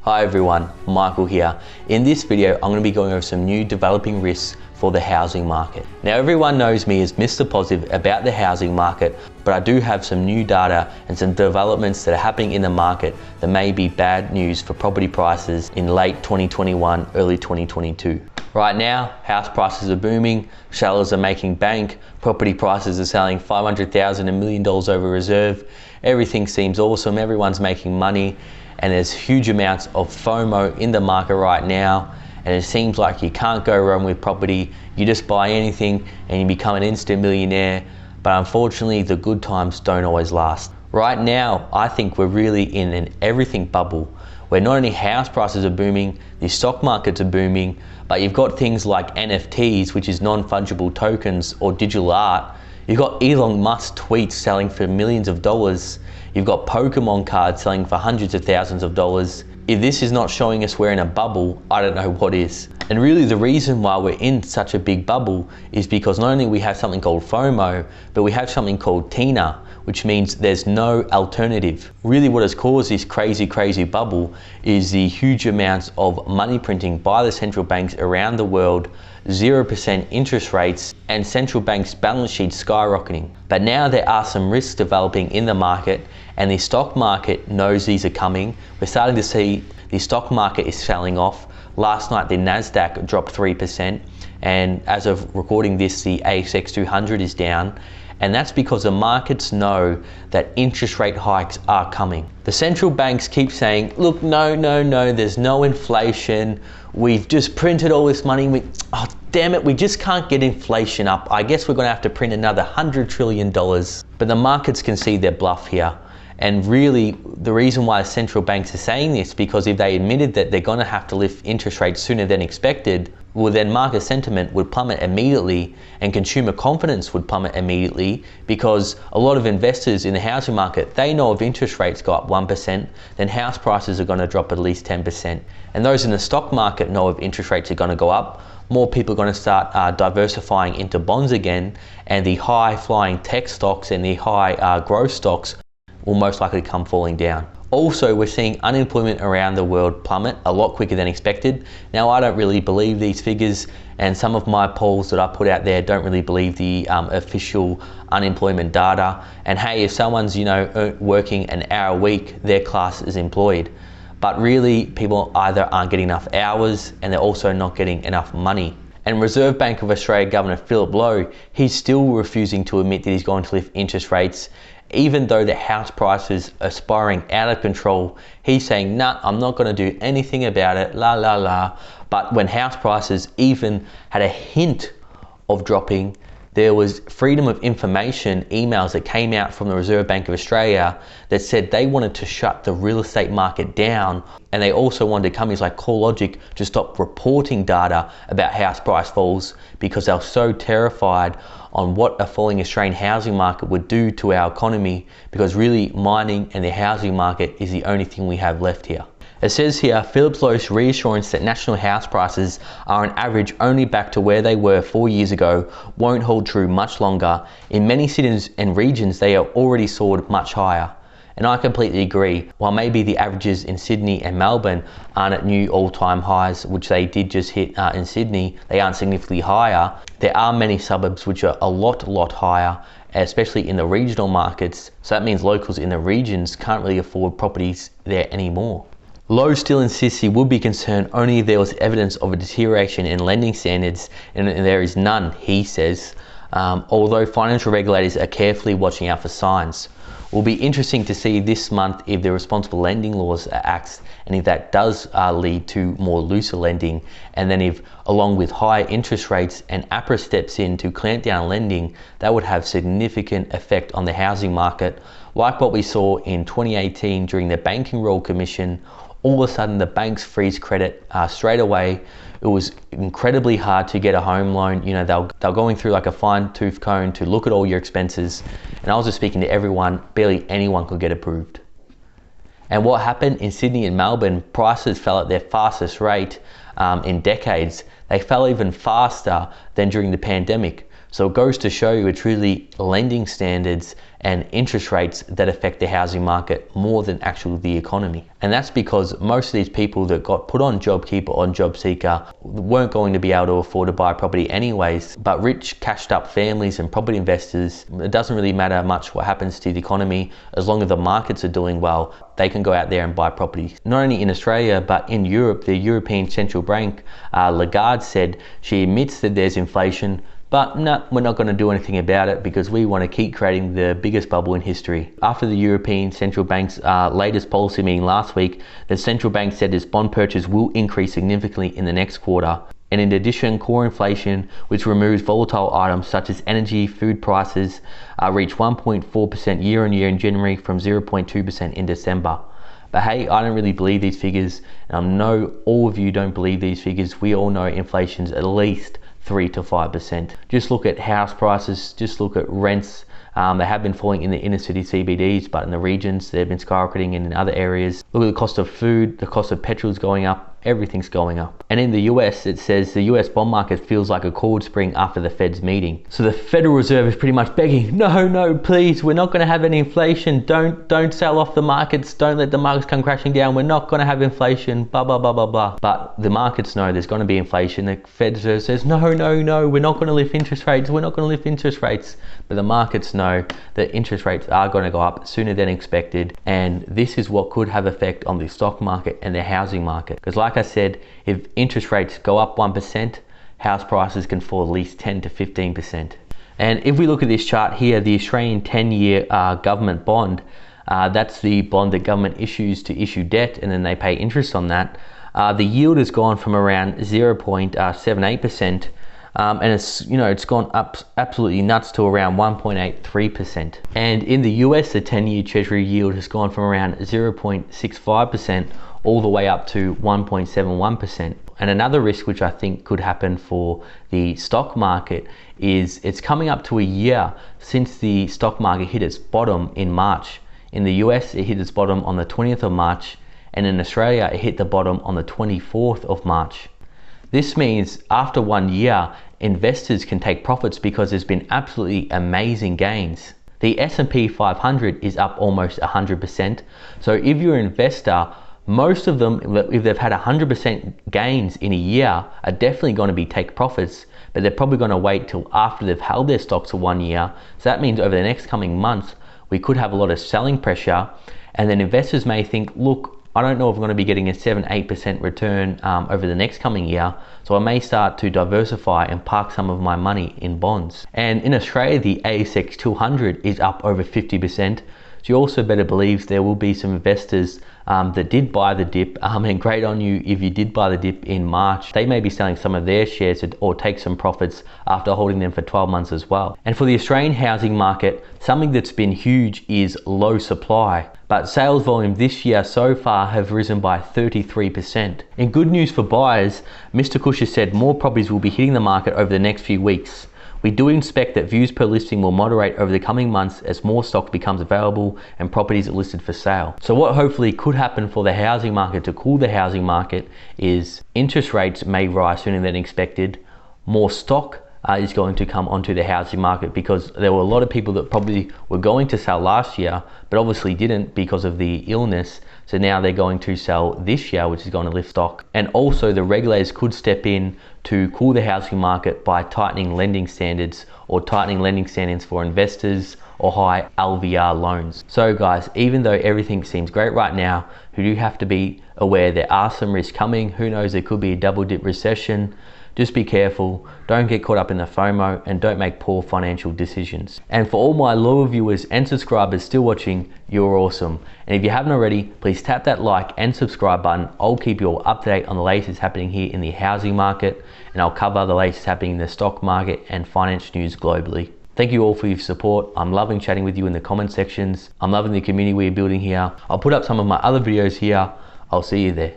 Hi everyone, Michael here. In this video, I'm going to be going over some new developing risks for the housing market. Now everyone knows me as Mr. Positive about the housing market, but I do have some new data and some developments that are happening in the market that may be bad news for property prices in late 2021, early 2022. Right now, house prices are booming, sellers are making bank, property prices are selling $500,000, $1 million over reserve. Everything seems awesome, everyone's making money, and there's huge amounts of FOMO in the market right now, and it seems like you can't go wrong with property. You just buy anything and you become an instant millionaire, but unfortunately the good times don't always last. Right now, I think we're really in an everything bubble, where not only house prices are booming, the stock markets are booming, but you've got things like NFTs, which is non-fungible tokens, or digital art. You've got Elon Musk tweets selling for millions of dollars. You've got Pokemon cards selling for hundreds of thousands of dollars. If this is not showing us we're in a bubble, I don't know what is. And really the reason why we're in such a big bubble is because not only we have something called FOMO, but we have something called TINA, which means there's no alternative. Really what has caused this crazy bubble is the huge amounts of money printing by the central banks around the world, 0% interest rates, and central banks' balance sheets skyrocketing. But now there are some risks developing in the market, and the stock market knows these are coming. We're starting to see the stock market is selling off. Last night the NASDAQ dropped 3%, and as of recording this, the ASX 200 is down. And that's because the markets know that interest rate hikes are coming. The central banks keep saying, look, no, there's no inflation. We've just printed all this money. Oh, damn it, we just can't get inflation up. I guess we're gonna have to print another $100 trillion. But the markets can see their bluff here. And really, the reason why central banks are saying this, because if they admitted that they're gonna have to lift interest rates sooner than expected, well then market sentiment would plummet immediately and consumer confidence would plummet immediately, because a lot of investors in the housing market, they know if interest rates go up 1%, then house prices are gonna drop at least 10%. And those in the stock market know if interest rates are gonna go up, more people are going to start diversifying into bonds again, and the high flying tech stocks and the high growth stocks will most likely come falling down. Also, we're seeing unemployment around the world plummet a lot quicker than expected. Now, I don't really believe these figures, and some of my polls that I put out there don't really believe the official unemployment data. And hey, if someone's working an hour a week, their class is employed. But really, people either aren't getting enough hours, and they're also not getting enough money. And Reserve Bank of Australia Governor Philip Lowe, he's still refusing to admit that he's going to lift interest rates. Even though the house prices are spiraling out of control, he's saying, nah, I'm not going to do anything about it, la la la. But when house prices even had a hint of dropping, there was freedom of information emails that came out from the Reserve Bank of Australia that said they wanted to shut the real estate market down, and they also wanted companies like CoreLogic to stop reporting data about house price falls because they were so terrified on what a falling Australian housing market would do to our economy, because really mining and the housing market is the only thing we have left here. It says here, Philip Lowe's reassurance that national house prices are on average only back to where they were 4 years ago won't hold true much longer. In many cities and regions, they are already soared much higher. And I completely agree. While maybe the averages in Sydney and Melbourne aren't at new all-time highs, which they did just hit in Sydney, they aren't significantly higher. There are many suburbs which are a lot higher, especially in the regional markets. So that means locals in the regions can't really afford properties there anymore. Lowe still insists he would be concerned only if there was evidence of a deterioration in lending standards, and there is none, he says, although financial regulators are carefully watching out for signs. It will be interesting to see this month if the responsible lending laws are axed, and if that does lead to more looser lending, and then if, along with higher interest rates, and APRA steps in to clamp down lending, that would have significant effect on the housing market, like what we saw in 2018 during the Banking Royal Commission. All of a sudden the banks freeze credit straight away. It was incredibly hard to get a home loan. They're going through like a fine-tooth comb to look at all your expenses. And I was just speaking to everyone, barely anyone could get approved. And what happened in Sydney and Melbourne, prices fell at their fastest rate in decades. They fell even faster than during the pandemic. So it goes to show you it's really lending standards and interest rates that affect the housing market more than actually the economy. And that's because most of these people that got put on JobKeeper or on JobSeeker weren't going to be able to afford to buy a property anyways. But rich, cashed up families and property investors, it doesn't really matter much what happens to the economy. As long as the markets are doing well, they can go out there and buy properties. Not only in Australia, but in Europe, the European Central Bank, Lagarde said she admits that there's inflation, but no, we're not going to do anything about it because we want to keep creating the biggest bubble in history. After the European Central Bank's latest policy meeting last week, the central bank said its bond purchase will increase significantly in the next quarter. And in addition, core inflation, which removes volatile items such as energy, food prices, reached 1.4% year on year in January from 0.2% in December. But hey, I don't really believe these figures, and I know all of you don't believe these figures. We all know inflation's at least 3 to 5%. Just look at house prices, just look at rents. They have been falling in the inner city CBDs, but in the regions, they've been skyrocketing, and in other areas. Look at the cost of food, the cost of petrol is going up, everything's going up. And in the US, it says the US bond market feels like a cold spring after the Fed's meeting. So the Federal Reserve is pretty much begging, no, please, we're not gonna have any inflation. Don't sell off the markets. Don't let the markets come crashing down. We're not gonna have inflation, blah, blah, blah, blah, blah. But the markets know there's gonna be inflation. The Fed Reserve says, no, we're not gonna lift interest rates. We're not gonna lift interest rates. But the markets know that interest rates are gonna go up sooner than expected. And this is what could have effect on the stock market and the housing market. Because like I said, if interest rates go up 1%, house prices can fall at least 10 to 15%. And if we look at this chart here, the Australian 10-year government bond, that's the bond that government issues to issue debt, and then they pay interest on that. The yield has gone from around 0.78%, and it's gone up absolutely nuts to around 1.83%. And in the US, the 10-year Treasury yield has gone from around 0.65% all the way up to 1.71%. And another risk which I think could happen for the stock market is it's coming up to a year since the stock market hit its bottom in March. In the US, it hit its bottom on the 20th of March, and in Australia, it hit the bottom on the 24th of March. This means after 1 year, investors can take profits because there's been absolutely amazing gains. The S&P 500 is up almost 100%. So if you're an investor, most of them, if they've had 100% gains in a year, are definitely going to be take profits, but they're probably going to wait till after they've held their stocks for 1 year. So that means over the next coming months, we could have a lot of selling pressure, and then investors may think, look, I don't know if I'm going to be getting a 7-8% return over the next coming year, so I may start to diversify and park some of my money in bonds. And in Australia, the ASX 200 is up over 50%. So you also better believe there will be some investors that did buy the dip, and great on you if you did buy the dip in March. They may be selling some of their shares or take some profits after holding them for 12 months as well. And for the Australian housing market, something that's been huge is low supply. But sales volume this year so far have risen by 33%. In good news for buyers, Mr. Kush has said more properties will be hitting the market over the next few weeks. We do expect that views per listing will moderate over the coming months as more stock becomes available and properties are listed for sale. So what hopefully could happen for the housing market to cool the housing market is interest rates may rise sooner than expected. More stock is going to come onto the housing market because there were a lot of people that probably were going to sell last year, but obviously didn't because of the illness. So now they're going to sell this year, which is going to lift stock. And also the regulators could step in to cool the housing market by tightening lending standards or tightening lending standards for investors or high LVR loans. So guys, even though everything seems great right now, you do have to be aware there are some risks coming. Who knows, there could be a double dip recession. Just be careful, don't get caught up in the FOMO, and don't make poor financial decisions. And for all my loyal viewers and subscribers still watching, you're awesome. And if you haven't already, please tap that like and subscribe button. I'll keep you all up to date on the latest happening here in the housing market, and I'll cover the latest happening in the stock market and finance news globally. Thank you all for your support. I'm loving chatting with you in the comment sections. I'm loving the community we're building here. I'll put up some of my other videos here. I'll see you there.